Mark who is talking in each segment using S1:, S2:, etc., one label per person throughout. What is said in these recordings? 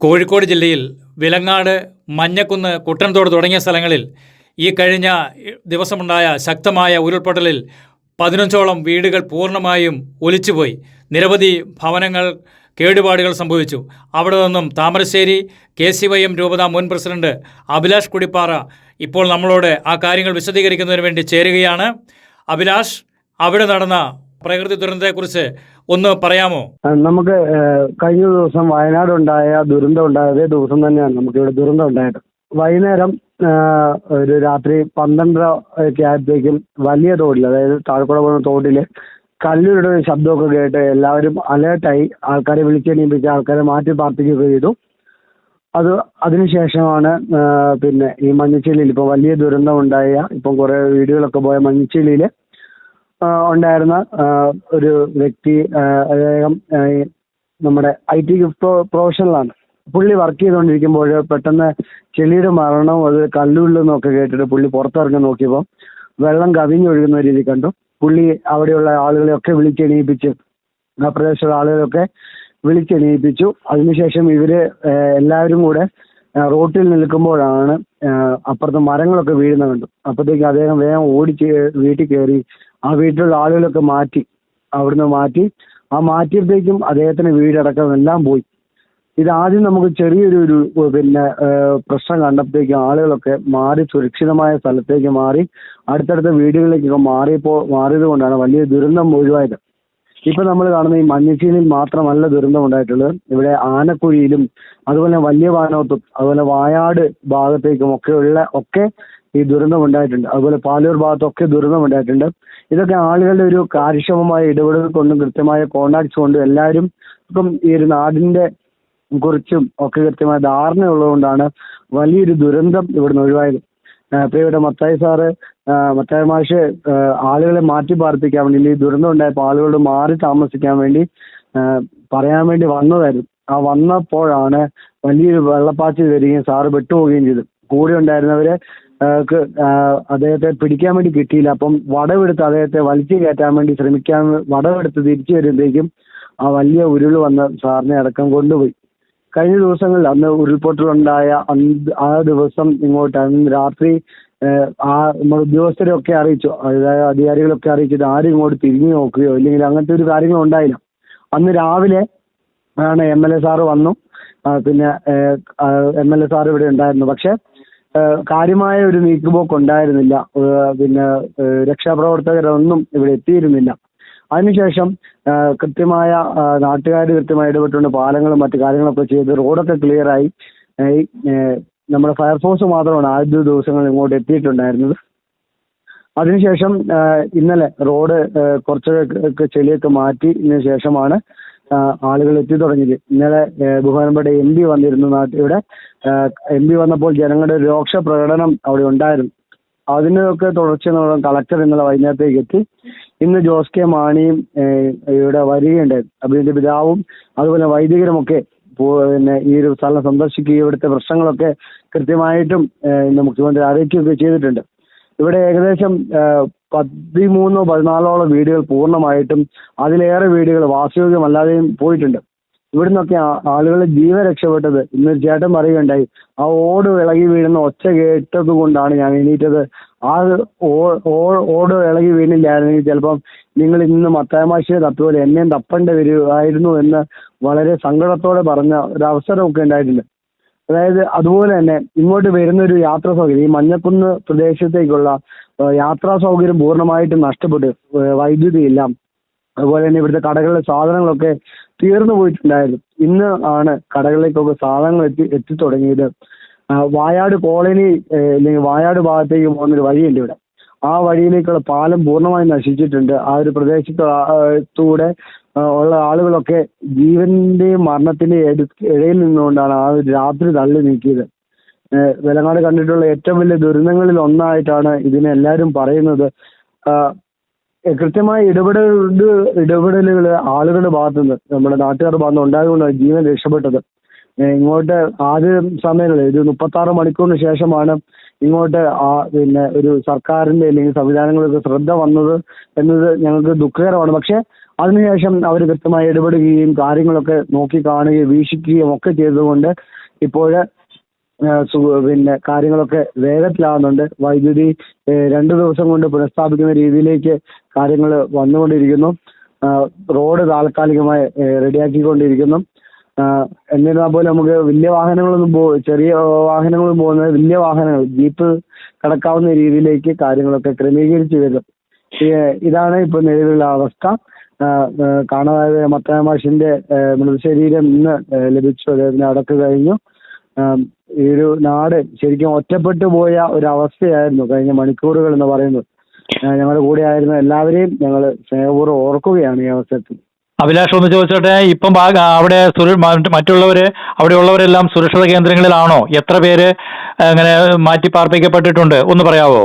S1: കോഴിക്കോട് ജില്ലയിൽ വിലങ്ങാട്, മഞ്ഞക്കുന്ന്, കുട്ടൻതോട് തുടങ്ങിയ സ്ഥലങ്ങളിൽ ഈ കഴിഞ്ഞ ദിവസമുണ്ടായ ശക്തമായ ഉരുൾപൊട്ടലിൽ 15ഓളം വീടുകൾ പൂർണ്ണമായും ഒലിച്ചുപോയി. നിരവധി ഭവനങ്ങൾ കേടുപാടുകൾ സംഭവിച്ചു. അവിടെ നിന്നും താമരശ്ശേരി KCYM രൂപത മുൻ പ്രസിഡന്റ് അഭിലാഷ് കുടിപ്പാറ ഇപ്പോൾ നമ്മളോട് ആ കാര്യങ്ങൾ വിശദീകരിക്കുന്നതിന് വേണ്ടി ചേരുകയാണ്. അഭിലാഷ്, അവിടെ നടന്ന പ്രകൃതി ദുരന്തത്തെക്കുറിച്ച് ഒന്ന് പറയാമോ?
S2: നമുക്ക് കഴിഞ്ഞ ദിവസം വയനാടുണ്ടായ ദുരന്തം ഉണ്ടായ അതേ ദിവസം തന്നെയാണ് നമുക്കിവിടെ ദുരന്തം ഉണ്ടായത്. വൈകുന്നേരം ഒരു രാത്രി 12:30 ഒക്കെ ആയപ്പോഴേക്കും വലിയ തോടിൽ, അതായത് താഴെക്കൂടെ പോകുന്ന തോട്ടിൽ കല്ലുകളുടെ ശബ്ദമൊക്കെ കേട്ട് എല്ലാവരും അലേർട്ടായി. ആൾക്കാരെ വിളിച്ചെണീപ്പിച്ച് ആൾക്കാരെ മാറ്റി പാർപ്പിക്കുകയൊക്കെ ചെയ്തു. അതിനുശേഷമാണ് പിന്നെ ഈ മഞ്ഞച്ചില്ലിയിൽ ഇപ്പോൾ വലിയ ദുരന്തം ഉണ്ടായ, ഇപ്പം കുറേ വീടുകളൊക്കെ പോയ മഞ്ഞച്ചില്ലിയിൽ ഉണ്ടായിരുന്ന ഒരു വ്യക്തി, അദ്ദേഹം നമ്മുടെ IT പ്രൊഫഷണലാണ്. പുള്ളി വർക്ക് ചെയ്തുകൊണ്ടിരിക്കുമ്പോൾ പെട്ടെന്ന് ചെളിയുടെ മരണം, അത് കല്ലുള്ളിൽ കേട്ടിട്ട് പുള്ളി പുറത്തിറങ്ങി നോക്കിയപ്പോൾ വെള്ളം കവിഞ്ഞൊഴുകുന്ന രീതി കണ്ടു. പുള്ളി അവിടെയുള്ള ആളുകളെയൊക്കെ വിളിച്ചെണീപ്പിച്ച്, ആ പ്രദേശത്തുള്ള ആളുകളെയൊക്കെ വിളിച്ചെണീപ്പിച്ചു. അതിനുശേഷം ഇവര് എല്ലാവരും കൂടെ റോട്ടിൽ നിൽക്കുമ്പോഴാണ് അപ്പുറത്ത് മരങ്ങളൊക്കെ വീഴുന്ന കണ്ടു. അപ്പോഴത്തേക്ക് അദ്ദേഹം വേഗം വീട്ടിൽ കയറി ആ വീട്ടിലുള്ള ആളുകളൊക്കെ അവിടുന്ന് മാറ്റി. ആ മാറ്റിയപ്പോഴത്തേക്കും അദ്ദേഹത്തിന് വീടടക്കം എല്ലാം പോയി. ഇതാദ്യം നമുക്ക് ചെറിയൊരു പിന്നെ പ്രശ്നം കണ്ടപ്പോഴത്തേക്കും ആളുകളൊക്കെ മാറി സുരക്ഷിതമായ സ്ഥലത്തേക്ക് മാറി, അടുത്തടുത്ത വീടുകളിലേക്കൊക്കെ മാറിയത് കൊണ്ടാണ് വലിയ ദുരന്തം ഒഴിവായത്. ഇപ്പൊ നമ്മൾ കാണുന്ന ഈ മഞ്ഞച്ചിലിൽ മാത്രമല്ല ദുരന്തം ഉണ്ടായിട്ടുള്ളത്. ഇവിടെ ആനക്കുഴിയിലും അതുപോലെ വലിയ വാനോത്തും അതുപോലെ വായാട് ഭാഗത്തേക്കും ഒക്കെ ഈ ദുരന്തം ഉണ്ടായിട്ടുണ്ട്. അതുപോലെ പാലൂർ ഭാഗത്തൊക്കെ ദുരന്തം ഉണ്ടായിട്ടുണ്ട്. ഇതൊക്കെ ആളുകളുടെ ഒരു കാര്യക്ഷമമായ ഇടപെടൽ കൊണ്ടും കൃത്യമായ കോണ്ടാക്ട്സ് കൊണ്ടും എല്ലാവരും ഇപ്പം ഈ ഒരു നാടിന്റെ കുറിച്ചും ഒക്കെ കൃത്യമായ ധാരണ ഉള്ളതുകൊണ്ടാണ് വലിയൊരു ദുരന്തം ഇവിടുന്ന് ഒഴിവായത്. പ്രിയപ്പെട്ട മത്തായി മാഷ് ആളുകളെ മാറ്റി പാർപ്പിക്കാൻ വേണ്ടി, ഈ ദുരന്തം ഉണ്ടായപ്പോൾ ആളുകളോട് മാറി താമസിക്കാൻ വേണ്ടി പറയാൻ വേണ്ടി വന്നതായിരുന്നു. ആ വന്നപ്പോഴാണ് വലിയൊരു വെള്ളപ്പാച്ചിൽ വരികയും സാറ് വിട്ടുപോവുകയും ചെയ്തു. കൂടെ ഉണ്ടായിരുന്നവരെ അദ്ദേഹത്തെ പിടിക്കാൻ വേണ്ടി കിട്ടിയില്ല. അപ്പം വടവെടുത്ത് അദ്ദേഹത്തെ വലിച്ചു കയറ്റാൻ വേണ്ടി വടവെടുത്ത് തിരിച്ചു വരുമ്പോഴേക്കും ആ വലിയ ഉരുൾ വന്ന് സാറിനെ അടക്കം കൊണ്ടുപോയി. കഴിഞ്ഞ ദിവസങ്ങളിൽ അന്ന് ഉരുൾപൊട്ടലുണ്ടായ ആ ദിവസം ഇങ്ങോട്ട് രാത്രി നമ്മൾ ഉദ്യോഗസ്ഥരൊക്കെ അറിയിച്ചു, അതായത് അധികാരികളൊക്കെ അറിയിച്ചിട്ട് ആരും ഇങ്ങോട്ട് തിരിഞ്ഞു നോക്കുകയോ ഇല്ലെങ്കിൽ അങ്ങനത്തെ ഒരു കാര്യങ്ങളും ഉണ്ടായില്ല. അന്ന് രാവിലെ ആണ് MLA സാറ് വന്നു. പിന്നെ MLA സാർ ഇവിടെ ഉണ്ടായിരുന്നു. പക്ഷെ കാര്യമായ ഒരു നീക്കുപോക്ക് ഉണ്ടായിരുന്നില്ല. പിന്നെ രക്ഷാപ്രവർത്തകരൊന്നും ഇവിടെ എത്തിയിരുന്നില്ല. അതിനുശേഷം നാട്ടുകാർ കൃത്യമായി ഇടപെട്ടുകൊണ്ട് പാലങ്ങളും മറ്റു കാര്യങ്ങളൊക്കെ ചെയ്ത് റോഡൊക്കെ ക്ലിയറായി. നമ്മുടെ ഫയർഫോഴ്സ് മാത്രമാണ് ആദ്യ ദിവസങ്ങളിൽ ഇങ്ങോട്ട് എത്തിയിട്ടുണ്ടായിരുന്നത്. അതിനുശേഷം ഇന്നലെ റോഡ് കുറച്ചൊക്കെ ചെളിയൊക്കെ മാറ്റിയതിനു ശേഷമാണ് ആളുകൾ എത്തി തുടങ്ങിയത്. ഇന്നലെ ബഹുമാനപ്പെട്ട MP വന്നിരുന്നു ഇവിടെ. MP വന്നപ്പോൾ ജനങ്ങളുടെ രോക്ഷ പ്രകടനം അവിടെ ഉണ്ടായിരുന്നു. അതിനൊക്കെ തുടർച്ച കളക്ടർ ഇന്നലെ വൈകുന്നേരത്തേക്ക് എത്തി. ഇന്ന് ജോസ് കെ മാണിയും ഇവിടെ വരികയുണ്ടായിരുന്നു. അഭിന്റെ പിതാവും അതുപോലെ വൈദികരുമൊക്കെ പിന്നെ ഈ ഒരു സ്ഥലം സന്ദർശിക്കുകയും ഇവിടുത്തെ പ്രശ്നങ്ങളൊക്കെ കൃത്യമായിട്ടും ഇന്ന് മുഖ്യമന്ത്രി അറിയിക്കുകയൊക്കെ ചെയ്തിട്ടുണ്ട്. ഇവിടെ ഏകദേശം 13-14ഓളം വീടുകൾ പൂർണ്ണമായിട്ടും അതിലേറെ വീടുകൾ വാസയോഗ്യമല്ലാതെയും പോയിട്ടുണ്ട്. ഇവിടുന്നൊക്കെ ആളുകളുടെ ജീവൻ രക്ഷപ്പെട്ടത് ഇന്നൊരു ചേട്ടൻ പറയുകയുണ്ടായി, ആ ഓട് ഇളകി വീഴുന്ന ഒച്ച കേട്ടത് കൊണ്ടാണ് ഞാൻ എണീറ്റത്. ആ ഓട് ഇളകി വീണില്ലായിരുന്നെങ്കിൽ ചിലപ്പം നിങ്ങൾ ഇന്ന് മത്തായി മാഷിനെ തപ്പുപോലെ എന്നെയും തപ്പേണ്ടി വരുമായിരുന്നു എന്ന് വളരെ സങ്കടത്തോടെ പറഞ്ഞ ഒരു അവസരമൊക്കെ ഉണ്ടായിട്ടുണ്ട്. അതായത് അതുപോലെ തന്നെ ഇങ്ങോട്ട് വരുന്നൊരു യാത്രാ സൗകര്യം, ഈ മഞ്ഞക്കുന്ന് പ്രദേശത്തേക്കുള്ള യാത്രാ സൗകര്യം പൂർണ്ണമായിട്ടും നഷ്ടപ്പെട്ടു. വൈദ്യുതി ഇല്ല. അതുപോലെ തന്നെ ഇവിടുത്തെ കടകളിലെ സാധനങ്ങളൊക്കെ തീർന്നു പോയിട്ടുണ്ടായിരുന്നു. ഇന്ന് ആണ് കടകളിലേക്കൊക്കെ സാധനങ്ങൾ എത്തിത്തുടങ്ങിയത്. വായാട് കോളനി അല്ലെങ്കിൽ വായാട് ഭാഗത്തേക്ക് പോകുന്നൊരു വഴിയുണ്ട് ഇവിടെ. ആ വഴിയിലേക്കുള്ള പാലം പൂർണ്ണമായും നശിച്ചിട്ടുണ്ട്. ആ ഒരു പ്രദേശത്തൂടെ ഉള്ള ആളുകളൊക്കെ ജീവന്റെയും മരണത്തിന്റെയും ഇടയിൽ നിന്നുകൊണ്ടാണ് ആ ഒരു രാത്രി തള്ളി നീക്കിയത്. വിലങ്ങാട് കണ്ടിട്ടുള്ള ഏറ്റവും വലിയ ദുരന്തങ്ങളിൽ ഒന്നായിട്ടാണ് ഇതിനെ എല്ലാവരും പറയുന്നത്. കൃത്യമായ ഇടപെടലുകൾ ആളുകളുടെ ഭാഗത്തുനിന്ന്, നമ്മുടെ നാട്ടുകാരുടെ ഭാഗത്തുനിന്ന് ഉണ്ടായതുകൊണ്ടാണ് ജീവൻ രക്ഷപ്പെട്ടത്. ഇങ്ങോട്ട് ആദ്യ സമയങ്ങളിൽ ഒരു 36 മണിക്കൂറിന് ശേഷമാണ് ഇങ്ങോട്ട് പിന്നെ ഒരു സർക്കാരിന്റെ അല്ലെങ്കിൽ സംവിധാനങ്ങൾക്ക് ശ്രദ്ധ വന്നത് എന്നത് ഞങ്ങൾക്ക് ദുഃഖകരമാണ്. പക്ഷെ അതിനുശേഷം അവർ കൃത്യമായി ഇടപെടുകയും കാര്യങ്ങളൊക്കെ നോക്കി കാണുകയും വീക്ഷിക്കുകയും ഒക്കെ ചെയ്തുകൊണ്ട് ഇപ്പോൾ പിന്നെ കാര്യങ്ങളൊക്കെ വേഗത്തിലാവുന്നുണ്ട്. വൈദ്യുതി 2 ദിവസം കൊണ്ട് പുനഃസ്ഥാപിക്കുന്ന രീതിയിലേക്ക് കാര്യങ്ങൾ വന്നുകൊണ്ടിരിക്കുന്നു. റോഡ് താൽക്കാലികമായി റെഡിയാക്കിക്കൊണ്ടിരിക്കുന്നു. എന്നിരുന്നാൽ പോലും നമുക്ക് വലിയ വാഹനങ്ങളൊന്നും ചെറിയ വാഹനങ്ങളും പോകുന്നത് വലിയ വാഹനങ്ങൾ ജീപ്പ് കടക്കാവുന്ന രീതിയിലേക്ക് കാര്യങ്ങളൊക്കെ ക്രമീകരിച്ചു വരും. ഇതാണ് ഇപ്പോൾ നിലവിലുള്ള അവസ്ഥ. കാണാതായ മത്തായ മാഷിന്റെ മൃതശരീരം ഇന്ന് ലഭിച്ചു. അദ്ദേഹത്തിന് അടക്കം കഴിഞ്ഞു. ഈ ഒരു നാട് ശരിക്കും ഒറ്റപ്പെട്ടു പോയ ഒരു അവസ്ഥയായിരുന്നു കഴിഞ്ഞ മണിക്കൂറുകൾ എന്ന് പറയുന്നത്. ഞങ്ങളുടെ കൂടെ ആയിരുന്ന എല്ലാവരെയും ഞങ്ങൾ സ്നേഹപൂർവ്വം ഓർക്കുകയാണ് ഈ അവസരത്തിൽ.
S1: അഭിലാഷ്, ഒന്ന് ചോദിച്ചോട്ടെ, ഇപ്പം അവിടെ മറ്റുള്ളവര് അവിടെയുള്ളവരെല്ലാം സുരക്ഷിത കേന്ദ്രങ്ങളിലാണോ? എത്ര പേര് അങ്ങനെ മാറ്റി പാർപ്പിക്കപ്പെട്ടിട്ടുണ്ട് ഒന്ന് പറയാവോ?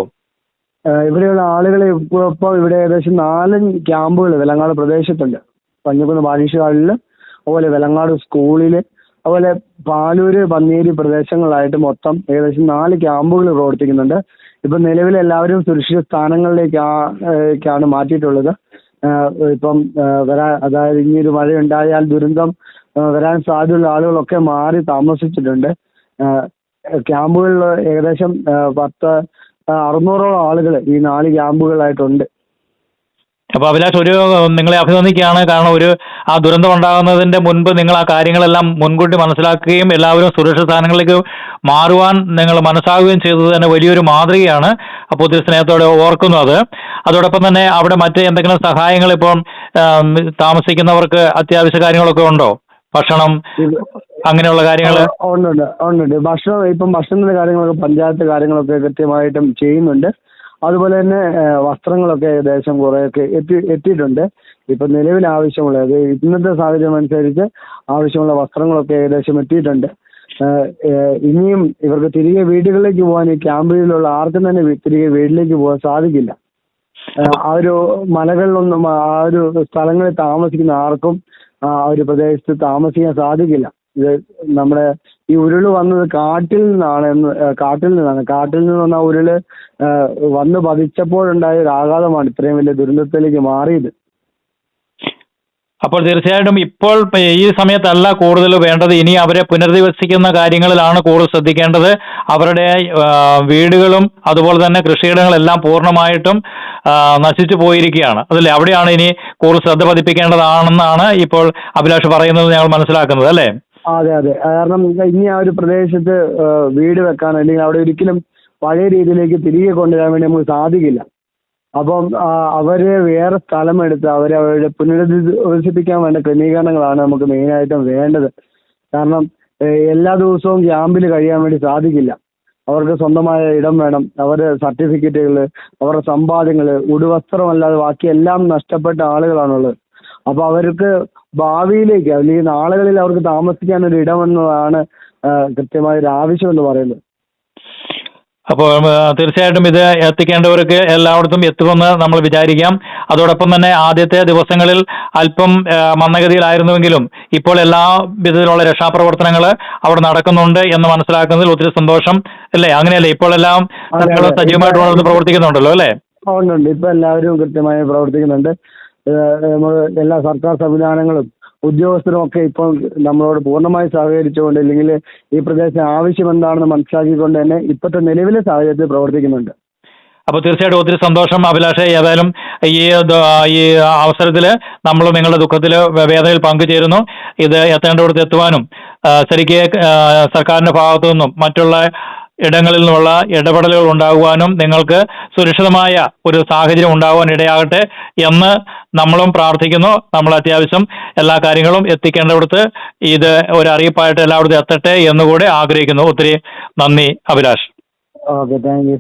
S2: ഇവിടെയുള്ള ആളുകൾ ഇപ്പോൾ ഇവിടെ ഏകദേശം 4 ക്യാമ്പുകൾ വെലങ്ങാട് പ്രദേശത്തുണ്ട്. പഞ്ഞക്കുന്ന് ബാലിഷ് അതുപോലെ വെലങ്ങാട് സ്കൂളിൽ, അതുപോലെ പാലൂര് പന്നേരി പ്രദേശങ്ങളിലായിട്ട് മൊത്തം ഏകദേശം 4 ക്യാമ്പുകൾ പ്രവർത്തിക്കുന്നുണ്ട്. ഇപ്പം നിലവിൽ എല്ലാവരും സുരക്ഷിത സ്ഥാനങ്ങളിലേക്കാണ് മാറ്റിയിട്ടുള്ളത്. ഇപ്പം അതായത് ഇനിയൊരു മഴയുണ്ടായാൽ ദുരന്തം വരാൻ സാധ്യതയുള്ള ആളുകളൊക്കെ മാറി താമസിച്ചിട്ടുണ്ട്. ക്യാമ്പുകളിൽ ഏകദേശം 600ഓളം ആളുകൾ ഈ 4 ക്യാമ്പുകളായിട്ടുണ്ട്.
S1: അപ്പൊ അഭിലാഷ്, നിങ്ങളെ അഭിനന്ദിക്കുകയാണ്. കാരണം ആ ദുരന്തം ഉണ്ടാകുന്നതിന്റെ മുൻപ് നിങ്ങൾ ആ കാര്യങ്ങളെല്ലാം മുൻകൂട്ടി മനസ്സിലാക്കുകയും എല്ലാവരും സുരക്ഷിത സ്ഥാനങ്ങളിലേക്ക് മാറുവാൻ നിങ്ങൾ മനസ്സാകുകയും ചെയ്തത് തന്നെ വലിയൊരു മാതൃകയാണ്. അപ്പോൾ ഒത്തിരി സ്നേഹത്തോടെ ഓർക്കുന്നു അത്. അതോടൊപ്പം തന്നെ അവിടെ മറ്റ് എന്തെങ്കിലും സഹായങ്ങൾ ഇപ്പം താമസിക്കുന്നവർക്ക് അത്യാവശ്യ കാര്യങ്ങളൊക്കെ ഉണ്ടോ? ഭക്ഷണം അങ്ങനെയുള്ള കാര്യങ്ങൾ
S2: ഉണ്ട്. ഭക്ഷണത്തിന്റെ കാര്യങ്ങളൊക്കെ പഞ്ചായത്ത് കാര്യങ്ങളൊക്കെ കൃത്യമായിട്ടും ചെയ്യുന്നുണ്ട്. അതുപോലെ തന്നെ വസ്ത്രങ്ങളൊക്കെ ഏകദേശം കുറേയൊക്കെ എത്തിയിട്ടുണ്ട്. ഇപ്പം നിലവിൽ ആവശ്യമുള്ളത് ഇന്നത്തെ സാഹചര്യം അനുസരിച്ച് ആവശ്യമുള്ള വസ്ത്രങ്ങളൊക്കെ ഏകദേശം എത്തിയിട്ടുണ്ട്. ഇനിയും ഇവർക്ക് തിരികെ വീടുകളിലേക്ക് പോകാൻ ഈ ക്യാമ്പിലുള്ള ആർക്കും തന്നെ തിരികെ വീട്ടിലേക്ക് പോകാൻ സാധിക്കില്ല. ആ ഒരു മലകളിലൊന്നും ആ ഒരു സ്ഥലങ്ങളിൽ താമസിക്കുന്ന ആർക്കും ആ ഒരു പ്രദേശത്ത് താമസിക്കാൻ സാധിക്കില്ല. ഇത് നമ്മുടെ ഈ ഉരുള് വന്നത് കാട്ടിൽ നിന്നാണ്. കാട്ടിൽ നിന്ന് വന്ന ഉരുള് വന്ന് പതിച്ചപ്പോഴുണ്ടായ ഒരു ആഘാതമാണ് ഇത്രയും വലിയ ദുരന്തത്തിലേക്ക് മാറിയത്.
S1: അപ്പോൾ തീർച്ചയായിട്ടും ഇപ്പോൾ ഈ സമയത്തല്ല കൂടുതൽ വേണ്ടത്. ഇനി അവരെ പുനരധിവസിക്കുന്ന കാര്യങ്ങളിലാണ് കൂടുതൽ ശ്രദ്ധിക്കേണ്ടത്. അവരുടെ വീടുകളും അതുപോലെ തന്നെ കൃഷിയിടങ്ങളെല്ലാം പൂർണ്ണമായിട്ടും നശിച്ചു പോയിരിക്കുകയാണ്. അതല്ലേ, അവിടെയാണ് ഇനി കൂടുതൽ ശ്രദ്ധ പതിപ്പിക്കേണ്ടതാണെന്നാണ് ഇപ്പോൾ അഭിലാഷ് പറയുന്നത് ഞങ്ങൾ മനസ്സിലാക്കുന്നത്, അല്ലേ?
S2: അതെ. കാരണം ഇനി ആ ഒരു പ്രദേശത്ത് വീട് വെക്കാൻ അല്ലെങ്കിൽ അവിടെ ഒരിക്കലും പഴയ രീതിയിലേക്ക് തിരികെ കൊണ്ടുവരാൻ വേണ്ടി നമുക്ക് സാധിക്കില്ല. അപ്പം അവരെ വേറെ സ്ഥലമെടുത്ത് അവരുടെ പുനരധിവസിപ്പിക്കാൻ വേണ്ട ക്രമീകരണങ്ങളാണ് നമുക്ക് മെയിനായിട്ടും വേണ്ടത്. കാരണം എല്ലാ ദിവസവും ക്യാമ്പിൽ കഴിയാൻ വേണ്ടി സാധിക്കില്ല. അവർക്ക് സ്വന്തമായ ഇടം വേണം. അവരുടെ സർട്ടിഫിക്കറ്റുകൾ, അവരുടെ സമ്പാദ്യങ്ങൾ, ഉടുവസ്ത്രമല്ലാതെ ബാക്കിയെല്ലാം നഷ്ടപ്പെട്ട ആളുകളാണുള്ളത്. അപ്പോൾ അവർക്ക് ഭാവിയിലേക്ക് അല്ലെങ്കിൽ നാളുകളിൽ അവർക്ക് താമസിക്കാൻ ഒരു ഇടമെന്നതാണ് കൃത്യമായ ഒരു ആവശ്യം എന്ന് പറയുന്നത്.
S1: അപ്പോൾ തീർച്ചയായിട്ടും ഇത് എത്തിക്കേണ്ടവർക്ക് എല്ലായിടത്തും എത്തുമെന്ന് നമ്മൾ വിചാരിക്കാം. അതോടൊപ്പം തന്നെ ആദ്യത്തെ ദിവസങ്ങളിൽ അല്പം മന്ദഗതിയിലായിരുന്നുവെങ്കിലും ഇപ്പോൾ എല്ലാ വിധത്തിലുള്ള രക്ഷാപ്രവർത്തനങ്ങൾ അവിടെ നടക്കുന്നുണ്ട് എന്ന് മനസ്സിലാക്കുന്നതിൽ ഒത്തിരി സന്തോഷം, അല്ലേ? അങ്ങനെയല്ലേ? ഇപ്പോൾ എല്ലാം സജീവമായിട്ട് പ്രവർത്തിക്കുന്നുണ്ടല്ലോ, അല്ലേ?
S2: ഉണ്ട്. ഇപ്പൊ എല്ലാവരും കൃത്യമായി പ്രവർത്തിക്കുന്നുണ്ട്. എല്ലാ സർക്കാർ സംവിധാനങ്ങളും ഉദ്യോഗസ്ഥരും ഒക്കെ ഇപ്പോൾ നമ്മളോട് പൂർണ്ണമായി സഹകരിച്ചുകൊണ്ട് അല്ലെങ്കിൽ ഈ പ്രദേശം ആവശ്യം എന്താണെന്ന് മനസ്സിലാക്കിക്കൊണ്ട് തന്നെ ഇപ്പോഴത്തെ നിലവിലെ സാഹചര്യത്തിൽ പ്രവർത്തിക്കുന്നുണ്ട്.
S1: അപ്പോൾ തീർച്ചയായിട്ടും ഒത്തിരി സന്തോഷം അഭിലാഷ്. ഏതായാലും ഈ അവസരത്തിൽ നമ്മൾ നിങ്ങളുടെ ദുഃഖത്തിൽ വേദനയിൽ പങ്കുചേരുന്നു. ഇത് എത്തേണ്ടടുത്ത് എത്തുവാനും ശരിക്ക് സർക്കാരിന്റെ ഭാഗത്തു നിന്നും മറ്റുള്ള ഇടങ്ങളിൽ നിന്നുള്ള ഇടപെടലുകൾ ഉണ്ടാകുവാനും നിങ്ങൾക്ക് സുരക്ഷിതമായ ഒരു സാഹചര്യം ഉണ്ടാകുവാൻ ഇടയാകട്ടെ എന്ന് നമ്മളും പ്രാർത്ഥിക്കുന്നു. നമ്മൾ അത്യാവശ്യം എല്ലാ കാര്യങ്ങളും എത്തിക്കേണ്ടടുത്ത് ഇത് ഒരു അറിയിപ്പായിട്ട് എല്ലായിടത്തും എത്തട്ടെ എന്നുകൂടെ ആഗ്രഹിക്കുന്നു. ഒത്തിരി നന്ദി അഭിലാഷ്.
S2: Okay, thank you.